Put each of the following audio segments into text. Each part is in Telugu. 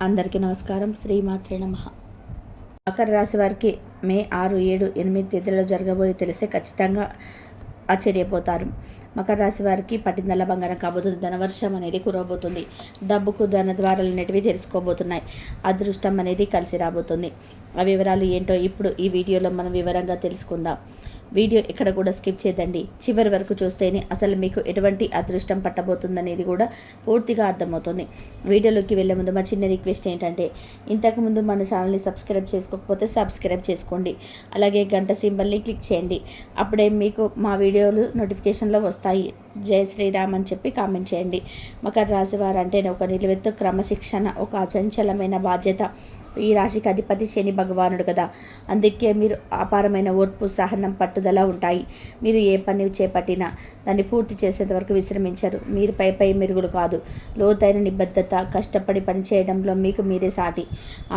అందరికీ నమస్కారం. శ్రీమాత్రే నమః. మకర రాశి వారికి మే 6, 7, 8 తేదీలలో జరగబోయే తెలిస్తే ఖచ్చితంగా ఆశ్చర్యపోతారు. మకర రాశి వారికి పట్టిందల్లా బంగారం కాబోతుంది. ధనవర్షం అనేది కురవబోతుంది. డబ్బుకు ధన ద్వారాలు అనేటివి తెరుచుకోబోతున్నాయి. అదృష్టం అనేది కలిసి రాబోతుంది. ఆ వివరాలు ఏంటో ఇప్పుడు ఈ వీడియోలో మనం వివరంగా తెలుసుకుందాం. వీడియో ఎక్కడ కూడా స్కిప్ చేద్దండి. చివరి వరకు చూస్తేనే అసలు మీకు ఎటువంటి అదృష్టం పట్టబోతుందనేది కూడా పూర్తిగా అర్థమవుతుంది. వీడియోలోకి వెళ్ళే ముందు మా చిన్న రిక్వెస్ట్ ఏంటంటే, ఇంతకుముందు మన ఛానల్ని సబ్స్క్రైబ్ చేసుకోకపోతే సబ్స్క్రైబ్ చేసుకోండి. అలాగే గంట సింబల్ని క్లిక్ చేయండి. అప్పుడే మీకు మా వీడియోలు నోటిఫికేషన్లో వస్తాయి. జై శ్రీరామ్ అని చెప్పి కామెంట్ చేయండి. మకర రాశి వారు అంటేనే ఒక నిలువెత్తు క్రమశిక్షణ, ఒక అచంచలమైన బాధ్యత. ఈ రాశికి అధిపతి శని భగవానుడు కదా, అందుకే మీరు అపారమైన ఓర్పు, సహనం, పట్టుదల ఉంటాయి. మీరు ఏ పని చేపట్టినా దాన్ని పూర్తి చేసేంత వరకు విశ్రమించరు. మీరు పై మెరుగులు కాదు, లోతైన నిబద్ధత, కష్టపడి పనిచేయడంలో మీకు మీరే సాటి.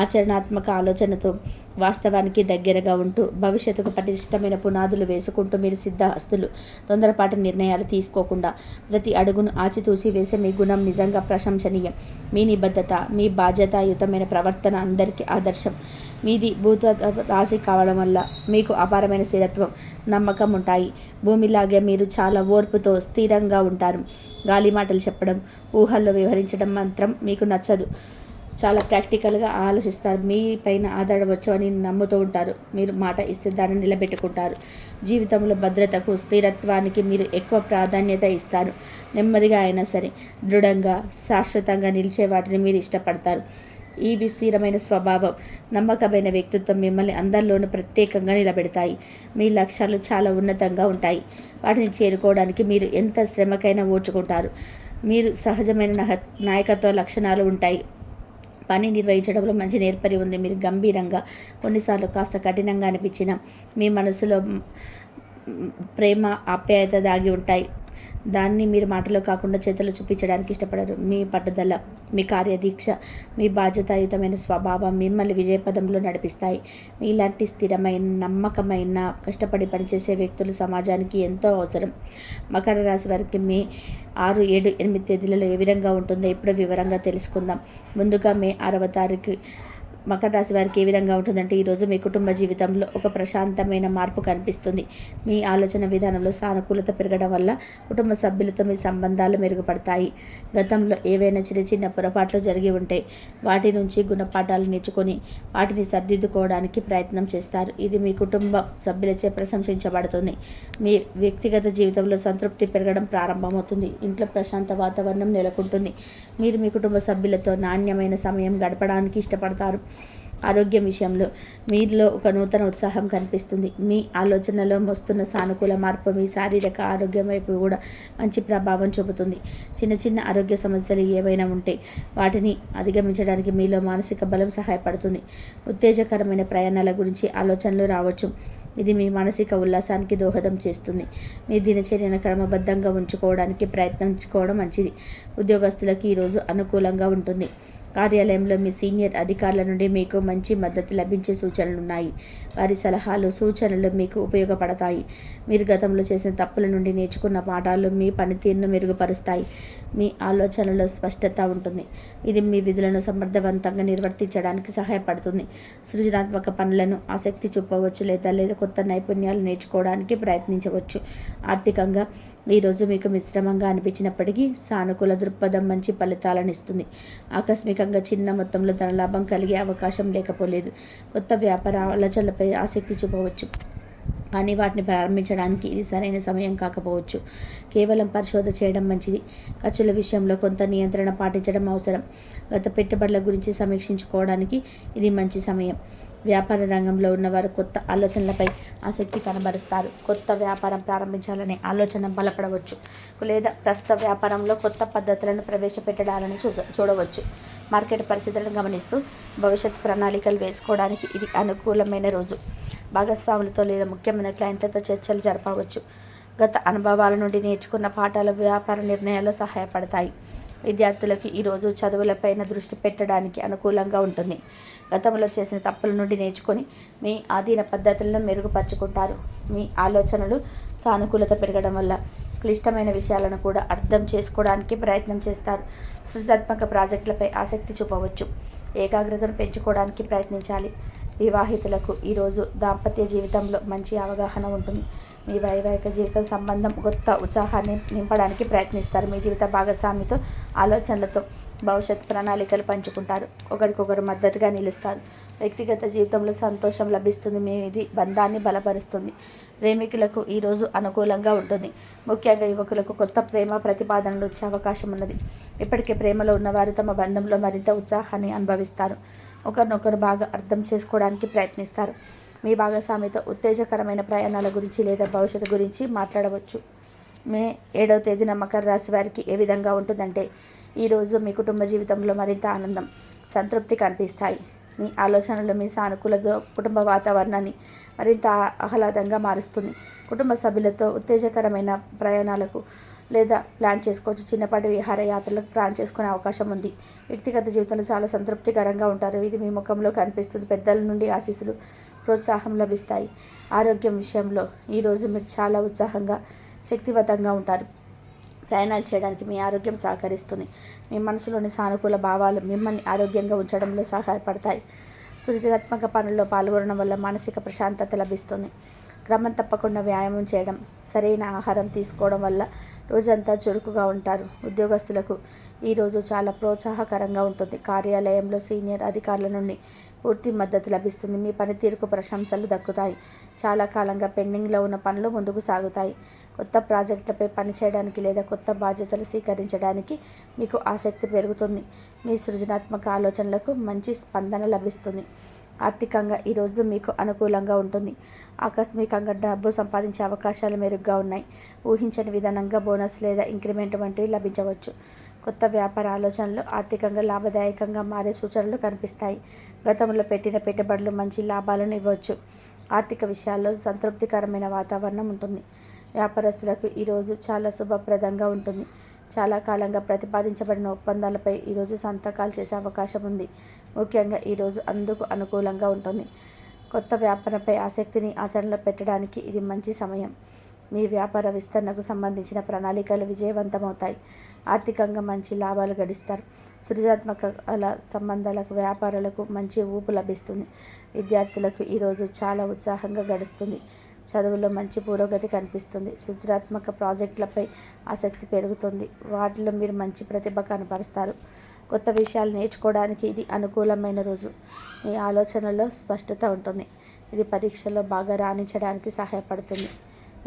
ఆచరణాత్మక ఆలోచనతో వాస్తవానికి దగ్గరగా ఉంటూ భవిష్యత్తుకు పటిష్టమైన పునాదులు వేసుకుంటూ మీరు సిద్ధహస్తులు. తొందరపాటు నిర్ణయాలు తీసుకోకుండా ప్రతి అడుగును ఆచితూచి వేసే మీ గుణం నిజంగా ప్రశంసనీయం. మీ నిబద్ధత, మీ బాధ్యతాయుతమైన ప్రవర్తన అందరికీ ఆదర్శం. మీది భూత రాశి కావడం వల్ల మీకు అపారమైన స్థిరత్వం, నమ్మకం ఉంటాయి. భూమిలాగే మీరు చాలా ఓర్పుతో స్థిరంగా ఉంటారు. గాలి మాటలు చెప్పడం, ఊహల్లో వివరించడం మాత్రం మీకు నచ్చదు. చాలా ప్రాక్టికల్గా ఆలోచిస్తారు. మీ పైన ఆధారవచ్చు అని నమ్ముతూ ఉంటారు. మీరు మాట ఇస్తే దాన్ని నిలబెట్టుకుంటారు. జీవితంలో భద్రతకు, స్థిరత్వానికి మీరు ఎక్కువ ప్రాధాన్యత ఇస్తారు. నెమ్మదిగా అయినా సరే దృఢంగా, శాశ్వతంగా నిలిచే వాటిని మీరు ఇష్టపడతారు. ఈ విస్తీరమైన స్వభావం, నమ్మకమైన వ్యక్తిత్వం మిమ్మల్ని అందరిలోనూ ప్రత్యేకంగా నిలబెడతాయి. మీ లక్ష్యాలు చాలా ఉన్నతంగా ఉంటాయి. వాటిని చేరుకోవడానికి మీరు ఎంత శ్రమకైనా ఓర్చుకుంటారు. మీరు సహజమైన నాయకత్వ లక్షణాలు ఉంటాయి. పని నిర్వహించడంలో మంచి నేర్పరి ఉంది. మీరు గంభీరంగా, కొన్నిసార్లు కాస్త కఠినంగా అనిపించిన మీ మనసులో ప్రేమ, ఆప్యాయత దాగి ఉంటాయి. దాన్ని మీరు మాటలో కాకుండా చేతలు చూపించడానికి ఇష్టపడరు. మీ పట్టుదల, మీ కార్యదీక్ష, మీ బాధ్యతాయుతమైన స్వభావం మిమ్మల్ని విజయపదంలో నడిపిస్తాయి. మీలాంటి స్థిరమైన, నమ్మకమైన, కష్టపడి పనిచేసే వ్యక్తులు సమాజానికి ఎంతో అవసరం. మకర రాశి వారికి మే 6, 7, 8 తేదీలలో ఏ విధంగా ఉంటుందో ఇప్పుడు వివరంగా తెలుసుకుందాం. ముందుగా మే 6వ తారీఖు మకర రాశి వారికి ఏ విధంగా ఉంటుందంటే, ఈరోజు మీ కుటుంబ జీవితంలో ఒక ప్రశాంతమైన మార్పు కనిపిస్తుంది. మీ ఆలోచన విధానంలో సానుకూలత పెరగడం వల్ల కుటుంబ సభ్యులతో మీ సంబంధాలు మెరుగుపడతాయి. గతంలో ఏవైనా చిన్న చిన్న పొరపాట్లు జరిగి ఉంటే వాటి నుంచి గుణపాఠాలు నేర్చుకొని వాటిని సర్దిద్దుకోవడానికి ప్రయత్నం చేస్తారు. ఇది మీ కుటుంబ సభ్యులచే ప్రశంసించబడుతుంది. మీ వ్యక్తిగత జీవితంలో సంతృప్తి పెరగడం ప్రారంభమవుతుంది. ఇంట్లో ప్రశాంత వాతావరణం నెలకొంటుంది. మీరు మీ కుటుంబ సభ్యులతో నాణ్యమైన సమయం గడపడానికి ఇష్టపడతారు. ఆరోగ్యం విషయంలో మీలో ఒక నూతన ఉత్సాహం కనిపిస్తుంది. మీ ఆలోచనలో వస్తున్న సానుకూల మార్పు మీ శారీరక ఆరోగ్యం వైపు కూడా మంచి ప్రభావం చూపుతుంది. చిన్న చిన్న ఆరోగ్య సమస్యలు ఏవైనా ఉంటే వాటిని అధిగమించడానికి మీలో మానసిక బలం సహాయపడుతుంది. ఉత్తేజకరమైన ప్రయాణాల గురించి ఆలోచనలు రావచ్చు. ఇది మీ మానసిక ఉల్లాసానికి దోహదం చేస్తుంది. మీ దినచర్యను క్రమబద్ధంగా ఉంచుకోవడానికి ప్రయత్నించుకోవడం మంచిది. ఉద్యోగస్తులకు ఈరోజు అనుకూలంగా ఉంటుంది. కార్యాలయంలో మీ సీనియర్ అధికారుల నుండి మీకు మంచి మద్దతు లభించే సూచనలున్నాయి. వారి సలహాలు, సూచనలు మీకు ఉపయోగపడతాయి. మీరు గతంలో చేసిన తప్పుల నుండి నేర్చుకున్న పాఠాలు మీ పనితీరును మెరుగుపరుస్తాయి. మీ ఆలోచనలో స్పష్టత ఉంటుంది. ఇది మీ విధులను సమర్థవంతంగా నిర్వర్తించడానికి సహాయపడుతుంది. సృజనాత్మక పనులను ఆసక్తి చూపవచ్చు లేదా కొత్త నైపుణ్యాలు నేర్చుకోవడానికి ప్రయత్నించవచ్చు. ఆర్థికంగా ఈరోజు మీకు మిశ్రమంగా అనిపించినప్పటికీ సానుకూల దృక్పథం మంచి ఫలితాలను ఇస్తుంది. ఆకస్మికంగా చిన్న మొత్తంలో ధనలాభం కలిగే అవకాశం లేకపోలేదు. కొత్త వ్యాపార ఆలోచనలపై ఆసక్తి చూపవచ్చు, కానీ వాటిని ప్రారంభించడానికి ఇది సరైన సమయం కాకపోవచ్చు. కేవలం పరిశోధన చేయడం మంచిది. ఖర్చుల విషయంలో కొంత నియంత్రణ పాటించడం అవసరం. గత పెట్టుబడుల గురించి సమీక్షించుకోవడానికి ఇది మంచి సమయం. వ్యాపార రంగంలో ఉన్నవారు కొత్త ఆలోచనలపై ఆసక్తి కనబరుస్తారు. కొత్త వ్యాపారం ప్రారంభించాలనే ఆలోచన బలపడవచ్చు లేదా ప్రస్తుత వ్యాపారంలో కొత్త పద్ధతులను ప్రవేశపెట్టడాలని చూడవచ్చు. మార్కెట్ పరిస్థితులను గమనిస్తూ భవిష్యత్ ప్రణాళికలు వేసుకోవడానికి ఇది అనుకూలమైన రోజు. భాగస్వాములతో లేదా ముఖ్యమైన క్లయింట్లతో చర్చలు జరపవచ్చు. గత అనుభవాల నుండి నేర్చుకున్న పాఠాలు వ్యాపార నిర్ణయాల్లో సహాయపడతాయి. విద్యార్థులకు ఈరోజు చదువులపైన దృష్టి పెట్టడానికి అనుకూలంగా ఉంటుంది. గతంలో చేసిన తప్పుల నుండి నేర్చుకొని మీ ఆధీన పద్ధతులను మెరుగుపరుచుకుంటారు. మీ ఆలోచనలు సానుకూలత పెరగడం వల్ల క్లిష్టమైన విషయాలను కూడా అర్థం చేసుకోవడానికి ప్రయత్నం చేస్తారు. సృజనాత్మక ప్రాజెక్టులపై ఆసక్తి చూపవచ్చు. ఏకాగ్రతను పెంచుకోవడానికి ప్రయత్నించాలి. వివాహితులకు ఈరోజు దాంపత్య జీవితంలో మంచి అవగాహన ఉంటుంది. మీ వైవాహిక జీవితం సంబంధం కొత్త ఉత్సాహాన్ని నింపడానికి ప్రయత్నిస్తారు. మీ జీవిత భాగస్వామితో ఆలోచనలతో భవిష్యత్ ప్రణాళికలు పంచుకుంటారు. ఒకరికొకరు మద్దతుగా నిలుస్తారు. వ్యక్తిగత జీవితంలో సంతోషం లభిస్తుంది. మీది బంధాన్ని బలపరుస్తుంది. ప్రేమికులకు ఈరోజు అనుకూలంగా ఉంటుంది. ముఖ్యంగా యువకులకు కొత్త ప్రేమ ప్రతిపాదనలు వచ్చే అవకాశం ఉన్నది. ఇప్పటికే ప్రేమలో ఉన్నవారు తమ బంధంలో మరింత ఉత్సాహాన్ని అనుభవిస్తారు. ఒకరినొకరు బాగా అర్థం చేసుకోవడానికి ప్రయత్నిస్తారు. మీ భాగస్వామితో ఉత్తేజకరమైన ప్రయాణాల గురించి లేదా భవిష్యత్తు గురించి మాట్లాడవచ్చు. మే 7వ తేదీన మకర రాశి వారికి ఏ విధంగా ఉంటుందంటే, ఈరోజు మీ కుటుంబ జీవితంలో మరింత ఆనందం, సంతృప్తి కనిపిస్తాయి. మీ ఆలోచనలు మీ సానుకూలతో కుటుంబ వాతావరణాన్ని మరింత ఆహ్లాదంగా మారుస్తుంది. కుటుంబ సభ్యులతో ఉత్తేజకరమైన ప్రయాణాలకు లేదా ప్లాన్ చేసుకోవచ్చు. చిన్నపాటి విహారయాత్రలకు ప్లాన్ చేసుకునే అవకాశం ఉంది. వ్యక్తిగత జీవితంలో చాలా సంతృప్తికరంగా ఉంటారు. ఇది మీ ముఖంలో కనిపిస్తుంది. పెద్దల నుండి ఆశీస్సులు, ప్రోత్సాహం లభిస్తాయి. ఆరోగ్యం విషయంలో ఈరోజు మీరు చాలా ఉత్సాహంగా, శక్తివంతంగా ఉంటారు. ప్రయాణాలు చేయడానికి మీ ఆరోగ్యం సహకరిస్తుంది. మీ మనసులోని సానుకూల భావాలు మిమ్మల్ని ఆరోగ్యంగా ఉంచడంలో సహాయపడతాయి. సృజనాత్మక పనుల్లో పాల్గొనడం వల్ల మానసిక ప్రశాంతత లభిస్తుంది. క్రమం తప్పకుండా వ్యాయామం చేయడం, సరైన ఆహారం తీసుకోవడం వల్ల రోజంతా చురుకుగా ఉంటారు. ఉద్యోగస్తులకు ఈరోజు చాలా ప్రోత్సాహకరంగా ఉంటుంది. కార్యాలయంలో సీనియర్ అధికారుల నుండి పూర్తి మద్దతు లభిస్తుంది. మీ పనితీరుకు ప్రశంసలు దక్కుతాయి. చాలా కాలంగా పెండింగ్లో ఉన్న పనులు ముందుకు సాగుతాయి. కొత్త ప్రాజెక్టులపై పనిచేయడానికి లేదా కొత్త బాధ్యతలు స్వీకరించడానికి మీకు ఆసక్తి పెరుగుతుంది. మీ సృజనాత్మక ఆలోచనలకు మంచి స్పందన లభిస్తుంది. ఆర్థికంగా ఈరోజు మీకు అనుకూలంగా ఉంటుంది. ఆకస్మికంగా డబ్బు సంపాదించే అవకాశాలు మెరుగ్గా ఉన్నాయి. ఊహించని విధానంగా బోనస్ లేదా ఇంక్రిమెంట్ వంటివి లభించవచ్చు. కొత్త వ్యాపార ఆలోచనలు ఆర్థికంగా లాభదాయకంగా మారే సూచనలు కనిపిస్తాయి. గతంలో పెట్టిన పెట్టుబడులు మంచి లాభాలను ఇవ్వచ్చు. ఆర్థిక విషయాల్లో సంతృప్తికరమైన వాతావరణం ఉంటుంది. వ్యాపారస్తులకు ఈరోజు చాలా శుభప్రదంగా ఉంటుంది. చాలా కాలంగా ప్రతిపాదించబడిన ఒప్పందాలపై ఈరోజు సంతకాలు చేసే అవకాశం ఉంది. ముఖ్యంగా ఈరోజు అందుకు అనుకూలంగా ఉంటుంది. కొత్త వ్యాపారంపై ఆసక్తిని ఆచరణలో పెట్టడానికి ఇది మంచి సమయం. మీ వ్యాపార విస్తరణకు సంబంధించిన ప్రణాళికలు విజయవంతమవుతాయి. ఆర్థికంగా మంచి లాభాలు గడిస్తారు. సృజనాత్మక సంబంధాలకు, వ్యాపారాలకు మంచి ఊపు లభిస్తుంది. విద్యార్థులకు ఈరోజు చాలా ఉత్సాహంగా గడుస్తుంది. చదువులో మంచి పురోగతి కనిపిస్తుంది. సృజనాత్మక ప్రాజెక్టులపై ఆసక్తి పెరుగుతుంది. వాటిలో మీరు మంచి ప్రతిభ కనపరుస్తారు. కొత్త విషయాలు నేర్చుకోవడానికి ఇది అనుకూలమైన రోజు. మీ ఆలోచనలో స్పష్టత ఉంటుంది. ఇది పరీక్షల్లో బాగా రాణించడానికి సహాయపడుతుంది.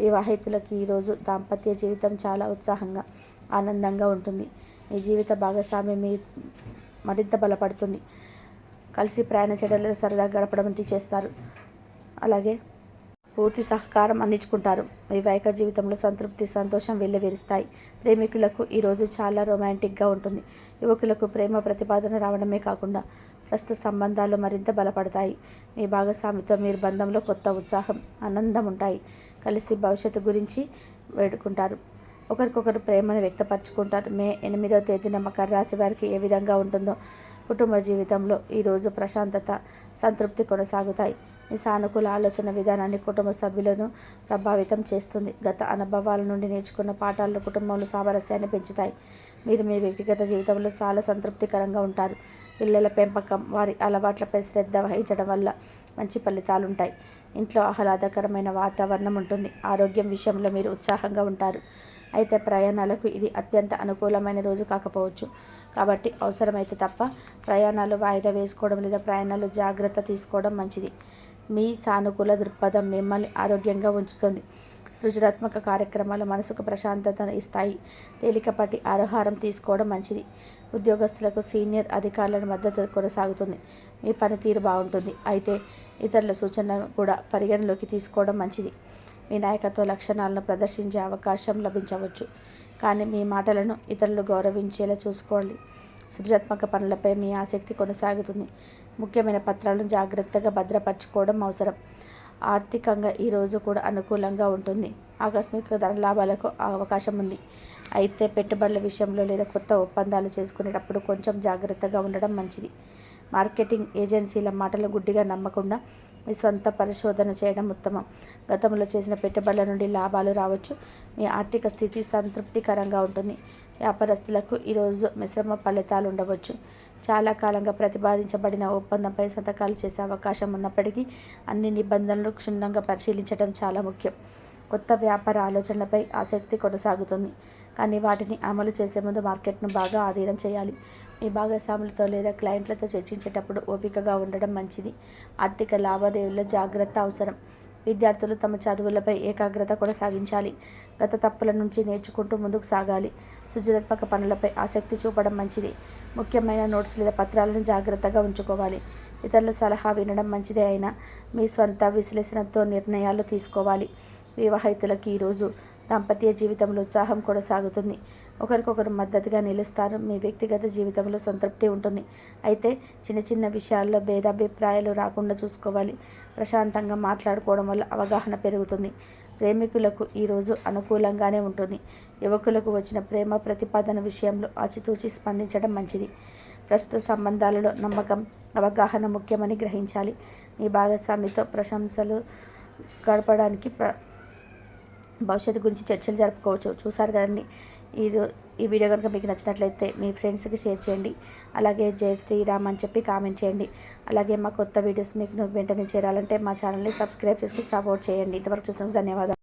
వివాహితులకు ఈరోజు దాంపత్య జీవితం చాలా ఉత్సాహంగా, ఆనందంగా ఉంటుంది. మీ జీవిత భాగస్వామి మరింత బలపడుతుంది. కలిసి ప్రయాణం చేయడం లేదా సరదాగా గడపడం వంటివి చేస్తారు. అలాగే పూర్తి సహకారం అందించుకుంటారు. వైవాహిక జీవితంలో సంతృప్తి, సంతోషం వెల్లివిరుస్తాయి. ప్రేమికులకు ఈరోజు చాలా రొమాంటిక్గా ఉంటుంది. యువకులకు ప్రేమ ప్రతిపాదన రావడమే కాకుండా ప్రస్తుత సంబంధాలు మరింత బలపడతాయి. మీ భాగస్వామితో మీరు బంధంలో కొత్త ఉత్సాహం, ఆనందం ఉంటాయి. కలిసి భవిష్యత్తు గురించి వేడుకుంటారు. ఒకరికొకరు ప్రేమను వ్యక్తపరచుకుంటారు. మే 8వ తేదీన మకర రాశి వారికి ఏ విధంగా ఉంటుందో, కుటుంబ జీవితంలో ఈరోజు ప్రశాంతత, సంతృప్తి కొనసాగుతాయి. మీ సానుకూల ఆలోచన విధానాన్ని కుటుంబ సభ్యులను ప్రభావితం చేస్తుంది. గత అనుభవాల నుండి నేర్చుకున్న పాఠాలు కుటుంబంలో సామరస్యాన్ని పెంచుతాయి. మీరు మీ వ్యక్తిగత జీవితంలో చాలా సంతృప్తికరంగా ఉంటారు. పిల్లల పెంపకం, వారి అలవాట్లపై శ్రద్ధ వహించడం వల్ల మంచి ఫలితాలు ఉంటాయి. ఇంట్లో ఆహ్లాదకరమైన వాతావరణం ఉంటుంది. ఆరోగ్యం విషయంలో మీరు ఉత్సాహంగా ఉంటారు. అయితే ప్రయాణాలకు ఇది అత్యంత అనుకూలమైన రోజు కాకపోవచ్చు. కాబట్టి అవసరమైతే తప్ప ప్రయాణాలు వాయిదా వేసుకోవడం లేదా ప్రయాణాలు జాగ్రత్త తీసుకోవడం మంచిది. మీ సానుకూల దృక్పథం మిమ్మల్ని ఆరోగ్యంగా ఉంచుతుంది. సృజనాత్మక కార్యక్రమాలు మనసుకు ప్రశాంతతను ఇస్తాయి. తేలికపాటి ఆహారం తీసుకోవడం మంచిది. ఉద్యోగస్తులకు సీనియర్ అధికారుల మద్దతు కొనసాగుతుంది. మీ పనితీరు బాగుంటుంది. అయితే ఇతరుల సూచనలను కూడా పరిగణలోకి తీసుకోవడం మంచిది. మీ నాయకత్వ లక్షణాలను ప్రదర్శించే అవకాశం లభించవచ్చు. కానీ మీ మాటలను ఇతరులు గౌరవించేలా చూసుకోండి. సృజనాత్మక పనులపై మీ ఆసక్తి కొనసాగుతుంది. ముఖ్యమైన పత్రాలను జాగ్రత్తగా భద్రపరచుకోవడం అవసరం. ఆర్థికంగా ఈరోజు కూడా అనుకూలంగా ఉంటుంది. ఆకస్మిక ధన లాభాలకు అవకాశం ఉంది. అయితే పెట్టుబడుల విషయంలో లేదా కొత్త ఒప్పందాలు చేసుకునేటప్పుడు కొంచెం జాగ్రత్తగా ఉండడం మంచిది. మార్కెటింగ్ ఏజెన్సీల మాటలు గుడ్డిగా నమ్మకుండా మీ సొంత పరిశోధన చేయడం ఉత్తమం. గతంలో చేసిన పెట్టుబడుల నుండి లాభాలు రావచ్చు. మీ ఆర్థిక స్థితి సంతృప్తికరంగా ఉంటుంది. వ్యాపారస్తులకు ఈరోజు మిశ్రమ ఫలితాలు ఉండవచ్చు. చాలా కాలంగా ప్రతిపాదించబడిన ఒప్పందంపై సంతకాలు చేసే అవకాశం ఉన్నప్పటికీ అన్ని నిబంధనలు క్షుణ్ణంగా పరిశీలించడం చాలా ముఖ్యం. కొత్త వ్యాపార ఆలోచనలపై ఆసక్తి కొనసాగుతుంది, కానీ వాటిని అమలు చేసే ముందు మార్కెట్ను బాగా అధ్యయనం చేయాలి. మీ భాగస్వాములతో లేదా క్లయింట్లతో చర్చించేటప్పుడు ఓపికగా ఉండడం మంచిది. ఆర్థిక లావాదేవీల్లో జాగ్రత్త అవసరం. విద్యార్థులు తమ చదువులపై ఏకాగ్రత కొనసాగించాలి. గత తప్పుల నుంచి నేర్చుకుంటూ ముందుకు సాగాలి. సృజనాత్మక పనులపై ఆసక్తి చూపడం మంచిది. ముఖ్యమైన నోట్స్ లేదా పత్రాలను జాగ్రత్తగా ఉంచుకోవాలి. ఇతరుల సలహా వినడం మంచిదే అయినా మీ స్వంత విశ్లేషణతో నిర్ణయాలు తీసుకోవాలి. వివాహితులకు ఈరోజు దాంపత్య జీవితంలో ఉత్సాహం కొనసాగుతుంది. ఒకరికొకరు మద్దతుగా నిలుస్తారు. మీ వ్యక్తిగత జీవితంలో సంతృప్తి ఉంటుంది. అయితే చిన్న చిన్న విషయాల్లో భేదాభిప్రాయాలు రాకుండా చూసుకోవాలి. ప్రశాంతంగా మాట్లాడుకోవడం వల్ల అవగాహన పెరుగుతుంది. ప్రేమికులకు ఈరోజు అనుకూలంగానే ఉంటుంది. యువకులకు వచ్చిన ప్రేమ ప్రతిపాదన విషయంలో ఆచితూచి స్పందించడం మంచిది. ప్రస్తుత సంబంధాలలో నమ్మకం, అవగాహన ముఖ్యమని గ్రహించాలి. మీ భాగస్వామితో ప్రశంసలు గడపడానికి భవిష్యత్తు గురించి చర్చలు జరుపుకోవచ్చు. చూసారు కదండి. ఈ వీడియో కనుక మీకు నచ్చినట్లయితే మీ ఫ్రెండ్స్కి షేర్ చేయండి. అలాగే జై శ్రీరామ్ అని చెప్పి కామెంట్ చేయండి. అలాగే మా కొత్త వీడియోస్ మీకు వెంటనే చేరాలంటే మా ఛానల్ని సబ్స్క్రైబ్ చేసుకుని సపోర్ట్ చేయండి. ఇంతవరకు చూసినందుకు ధన్యవాదాలు.